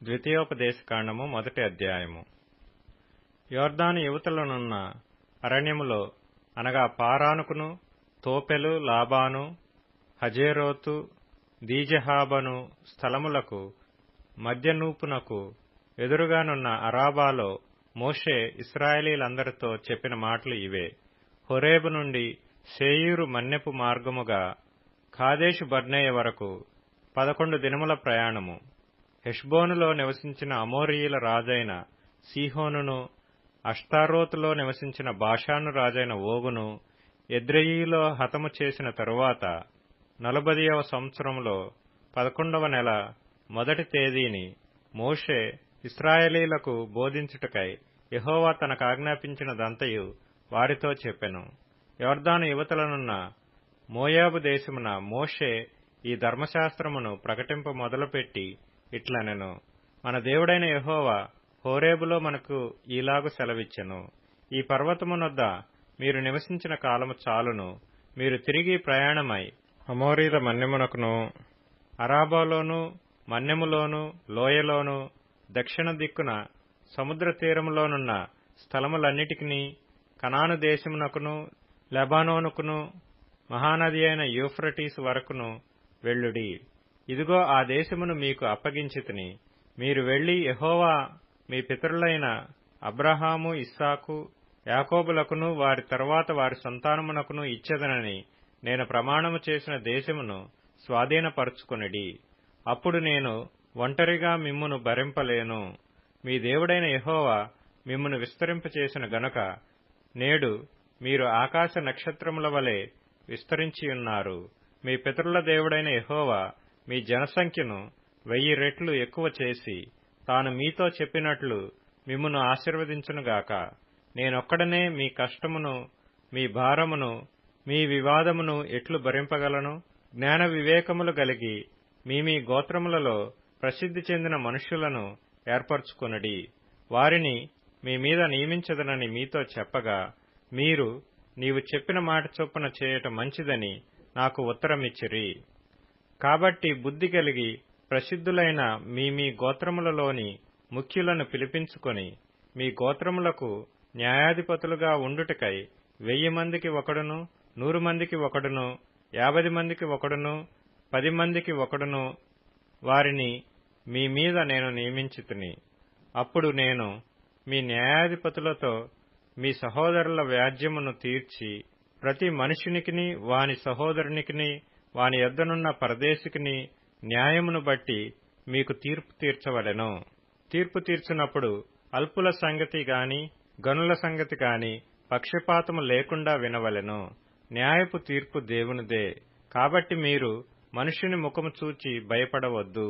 ద్వితీయోపదేశకాండము మొదటి అధ్యాయము. యోర్దాను యువతలనున్న అరణ్యములో అనగా పారానుకును, తోపెలు, లాబాను, హజేరోతు, దీజహాబను స్థలములకు మధ్యనూపునకు ఎదురుగానున్న అరాబాలో మోషే ఇశ్రాయేలీయులందరితో చెప్పిన మాటలు ఇవే. హోరేబు నుండి శేయీరు మన్యపు మార్గముగా కాదేషు బర్నేయ వరకు 11 దినముల ప్రయాణము. హెష్బోనులో నివసించిన అమోరీయుల రాజైన సీహోనును, అష్తారోతులో నివసించిన బాషాను రాజైన ఓగును ఎద్రెయీలో హతము చేసిన తరువాత 40వ సంవత్సరములో 11వ నెల మొదటి తేదీని మోషే ఇశ్రాయేలీయులకు బోధించుటకై యెహోవా తనకాజ్ఞాపించినదంతయు వారితో చెప్పెను. యోర్దాను యువతలనున్న మోయాబు దేశమున మోషే ఈ ధర్మశాస్త్రమును ప్రకటింప మొదలుపెట్టి ఇట్లనెను. మన దేవుడైన యెహోవా హోరేబులో మనకు ఈలాగు సెలవిచ్చెను. ఈ పర్వతమునొద్ద మీరు నివసించిన కాలము చాలును. మీరు తిరిగి ప్రయాణమై అమోరీల మన్యమునకును, అరాబాలోను, మన్యములోను, లోయలోను, దక్షిణ దిక్కున సముద్ర తీరములోనున్న స్థలములన్నిటికిని, కనాను దేశమునకును, లెబానోనుకును, మహానది అయిన యూఫ్రటీసు వరకును వెళ్ళుడి. ఇదిగో ఆ దేశమును మీకు అప్పగించితిని. మీరు వెళ్లి యెహోవా మీ పితరులైన అబ్రహాము, ఇస్సాకు, యాకోబులకును వారి తరువాత వారి సంతానమునకును ఇచ్చెదనని నేను ప్రమాణము చేసిన దేశమును స్వాధీనపరచుకొనిడి. అప్పుడు నేను ఒంటరిగా మిమ్మును భరింపలేను. మీ దేవుడైన యెహోవా మిమ్మును విస్తరింపచేసిన గనుక నేడు మీరు ఆకాశ నక్షత్రముల వలె విస్తరించియున్నారు. మీ పితరుల దేవుడైన యెహోవా మీ జనసంఖ్యను 1000 రెట్లు ఎక్కువ చేసి తాను మీతో చెప్పినట్లు మిమ్మును ఆశీర్వదించునుగాక. నేనొక్కడనే మీ కష్టమును, మీ భారమును, మీ వివాదమును ఎట్లు భరింపగలను? జ్ఞాన వివేకములు గలిగి మీ గోత్రములలో ప్రసిద్ధి చెందిన మనుష్యులను ఏర్పరచుకొనుడి. వారిని మీ మీద నియమించదనని మీతో చెప్పగా మీరు నీవు చెప్పిన మాట చొప్పున చేయట మంచిదని నాకు ఉత్తరమిచ్చిరి. కాబట్టి బుద్ధి కలిగి ప్రసిద్ధులైన మీ గోత్రములలోని ముఖ్యులను పిలిపించుకొని మీ గోత్రములకు న్యాయాధిపతులుగా ఉండుటకై 1000 మందికి ఒకడును, 100 మందికి ఒకడును, 50 మందికి ఒకడును, 10 మందికి ఒకడును వారిని మీ మీద నేను నియమించితిని. అప్పుడు నేను మీ న్యాయాధిపతులతో మీ సహోదరుల వ్యాజ్యమును తీర్చి ప్రతి మనుషునికిని, వాని సహోదరునికిని, వాని యొద్దనున్న పరదేశికిని న్యాయమును బట్టి మీకు తీర్పు తీర్చవలెను. తీర్పు తీర్చినప్పుడు అల్పుల సంగతి గాని, గనుల సంగతి గాని పక్షపాతము లేకుండా వినవలెను. న్యాయపు తీర్పు దేవునిదే. కాబట్టి మీరు మనుష్యుని ముఖము చూచి భయపడవద్దు.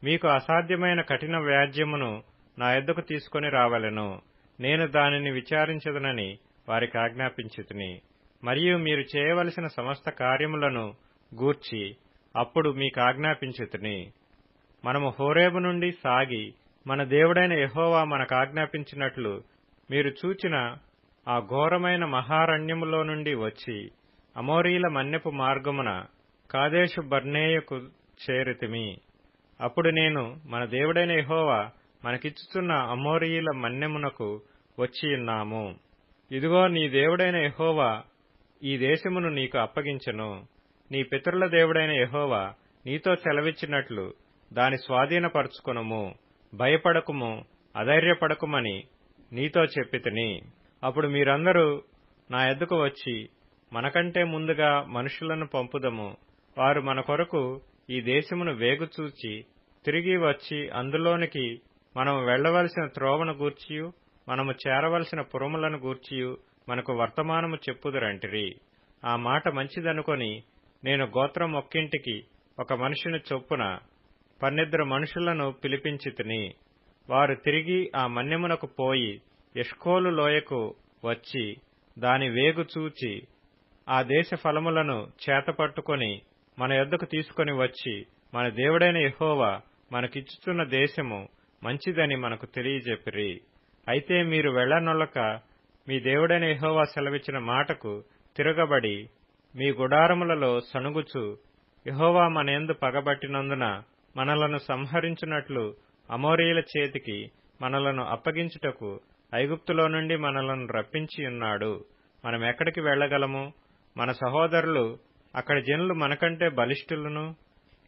మీకు అసాధ్యమైన కఠిన వ్యాజ్యమును నా యొద్దకు తీసుకొని రావలెను. నేను దానిని విచారించదనని వారికి ఆజ్ఞాపించితిని. మరియు మీరు చేయవలసిన సమస్త కార్యములను గూర్చి అప్పుడు మీకు ఆజ్ఞాపించితిని. మనము హోరేబు నుండి సాగి మన దేవుడైన యెహోవా మనకాజ్ఞాపించినట్లు మీరు చూచిన ఆ ఘోరమైన మహారణ్యములో నుండి వచ్చి అమోరీల మన్యపు మార్గమున కాదేషు బర్నేయకు చేరితిమి. అప్పుడు నేను మన దేవుడైన యెహోవా మనకిచ్చుచున్న అమోరీయుల మన్యమునకు వచ్చియున్నాము. ఇదిగో నీ దేవుడైన యెహోవా ఈ దేశమును నీకు అప్పగించెను. నీ పితరుల దేవుడైన యెహోవా నీతో సెలవిచ్చినట్లు దాని స్వాధీనపరచుకొనుము. భయపడకుము, అధైర్యపడకుమని నీతో చెప్పితిని. అప్పుడు మీరందరూ నా యొద్దకు వచ్చి మనకంటే ముందుగా మనుషులను పంపుదము. వారు మన కొరకు ఈ దేశమును వేగుచూచి తిరిగి వచ్చి అందులోనికి మనము వెళ్లవలసిన త్రోవను గూర్చియు, మనము చేరవలసిన పురములను గూర్చియు మనకు వర్తమానము చెప్పుదురంటిరి. ఆ మాట మంచిదనుకొని నేను గోత్రం ఒక్కింటికి ఒక మనుషుని చొప్పున 12 మనుషులను పిలిపించితిని. వారు తిరిగి ఆ మన్యమునకు పోయి ఎష్కోలు లోయకు వచ్చి దాని వేగు చూచి ఆ దేశ ఫలములను చేతపట్టుకొని మన యొద్దకు తీసుకొని వచ్చి మన దేవుడైన యెహోవా మనకిచ్చుచున్న దేశము మంచిదని మనకు తెలియజెప్పిరి. అయితే మీరు వెళ్లనొల్లక మీ దేవుడైన యెహోవా సెలవిచ్చిన మాటకు తిరగబడి మీ గుడారములలో సణుగుచు యెహోవా మనయందు పగబట్టినందున మనలను సంహరించునట్లు అమోరీయుల చేతికి మనలను అప్పగించుటకు ఐగుప్తులో నుండి మనలను రప్పించి ఉన్నాడు. మనమెక్కడికి వెళ్లగలము? మన సహోదరులు అక్కడి జనులు మనకంటే బలిష్ఠులను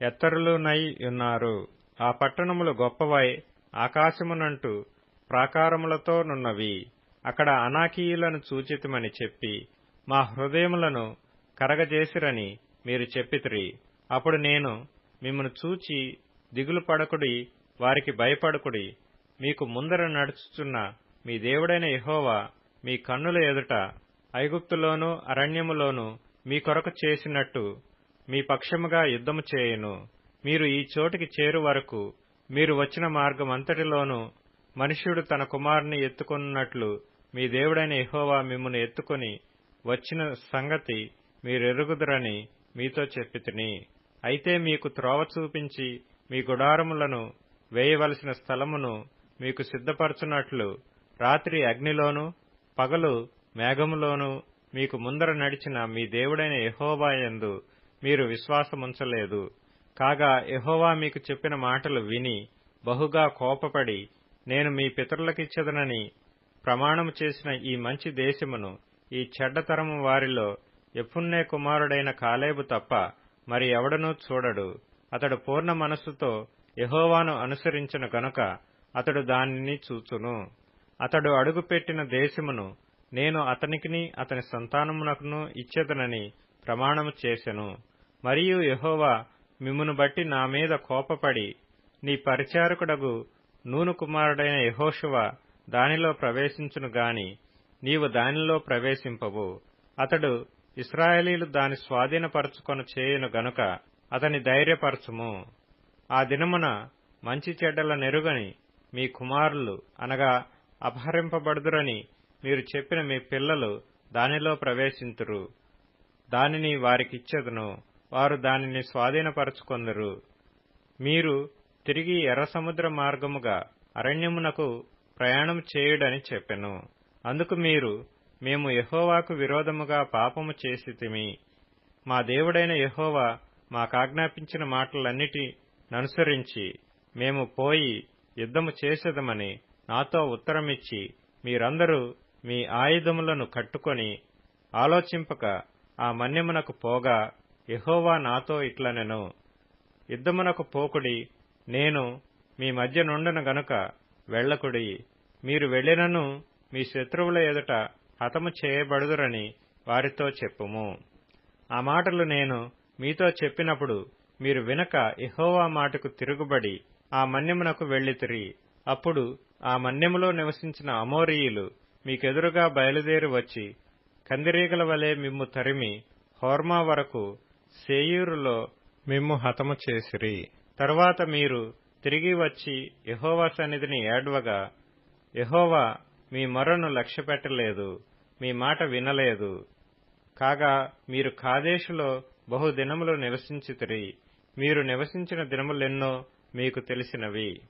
ఎత్తరులునై ఉన్నారు. ఆ పట్టణములు గొప్పవై ఆకాశమునంటూ ప్రాకారములతోనున్నవి. అక్కడ అనాకీయులను చూచితిమని చెప్పి మా హృదయములను కరగజేసిరని మీరు చెప్పితిరి. అప్పుడు నేను మిమ్మును చూచి దిగులు పడకుడి, వారికి భయపడకుడి. మీకు ముందర నడుచుచున్న మీ దేవుడైన యెహోవా మీ కన్నుల ఎదుట ఐగుప్తులోను అరణ్యములోను మీ కొరకు చేసినట్టు మీ పక్షముగా యుద్ధము చేయును. మీరు ఈ చోటికి చేరు వరకు మీరు వచ్చిన మార్గమంతటిలోనూ మనుష్యుడు తన కుమారుని ఎత్తుకొనున్నట్లు మీ దేవుడైన యెహోవా మిమ్మును ఎత్తుకొని వచ్చిన సంగతి మీరెరుగుదురని మీతో చెప్పితిని. అయితే మీకు త్రోవ చూపించి మీ గుడారములను వేయవలసిన స్థలమును మీకు సిద్ధపరచునట్లు రాత్రి అగ్నిలోను పగలు మేఘములోను మీకు ముందర నడిచిన మీ దేవుడైన యెహోవా యందు మీరు విశ్వాసముంచలేదు. కాగా యెహోవా మీకు చెప్పిన మాటలు విని బహుగా కోపపడి నేను మీ పితరులకిచ్చెదనని ప్రమాణము చేసిన ఈ మంచి దేశమును ఈ చెడ్డతరము వారిలో యెఫున్నె కుమారుడైన కాలేబు తప్ప మరి ఎవడనూ చూడడు. అతడు పూర్ణ మనస్సుతో యెహోవాను అనుసరించిన గనుక అతడు దానిని చూచును. అతడు అడుగుపెట్టిన దేశమును నేను అతనికిని అతని సంతానమునకును ఇచ్చెదనని ప్రమాణము చేసెను. మరియు యెహోవా మిమ్మును బట్టి నా మీద కోపపడి నీ పరిచారకుడగు నూను కుమారుడైన యెహోషువ దానిలో ప్రవేశించును గాని నీవు దానిలో ప్రవేశింపవు. అతడు ఇశ్రాయేలీలు దాని స్వాధీనపరచుకొన చేయును గనుక అతని ధైర్యపరచుము. ఆ దినమున మంచి చెడ్డల నెరుగని మీ కుమారులు అనగా అపహరింపబడుదురని మీరు చెప్పిన మీ పిల్లలు దానిలో ప్రవేశింతురు. దానిని వారికిచ్చెదను, వారు దానిని స్వాధీనపరచుకొందురు. మీరు తిరిగి ఎర్ర సముద్ర మార్గముగా అరణ్యమునకు ప్రయాణం చేయుడని చెప్పెను. అందుకు మీరు మేము యెహోవాకు విరోధముగా పాపము చేసితిమి. మా దేవుడైన యెహోవా మాకాజ్ఞాపించిన మాటలన్నిటిననుసరించి మేము పోయి యుద్ధము చేసేదమని నాతో ఉత్తరమిచ్చి మీరందరూ మీ ఆయుధములను కట్టుకొని ఆలోచింపక ఆ మన్యమునకు పోగా యెహోవా నాతో ఇట్లనెను, యుద్ధమునకు పోకుడి, నేను మీ మధ్య నుండను గనుక వెళ్లకుడి. మీరు వెళ్ళినను మీ శత్రువుల ఎదుట హతము చేయబడుదురని వారితో చెప్పుము. ఆ మాటలు నేను మీతో చెప్పినప్పుడు మీరు వినక యెహోవా మాటకు తిరుగుబడి ఆ మన్యమునకు వెళ్ళితిరి. అప్పుడు ఆ మన్యములో నివసించిన అమోరీయులు మీకెదురుగా బయలుదేరి వచ్చి కందిరీగల వలె మిమ్ము తరిమి హోర్మా వరకు శేయీరులో మిమ్ము హతము చేసిరి. తరువాత మీరు తిరిగి వచ్చి యెహోవా సన్నిధిని ఏడ్వగా యెహోవా మీ మొర్రను లక్ష్యపెట్టలేదు, మీ మాట వినలేదు. కాగా మీరు కాదేషులో బహుదినములు నివసించితిరి. మీరు నివసించిన దినములెన్నో మీకు తెలిసినవి.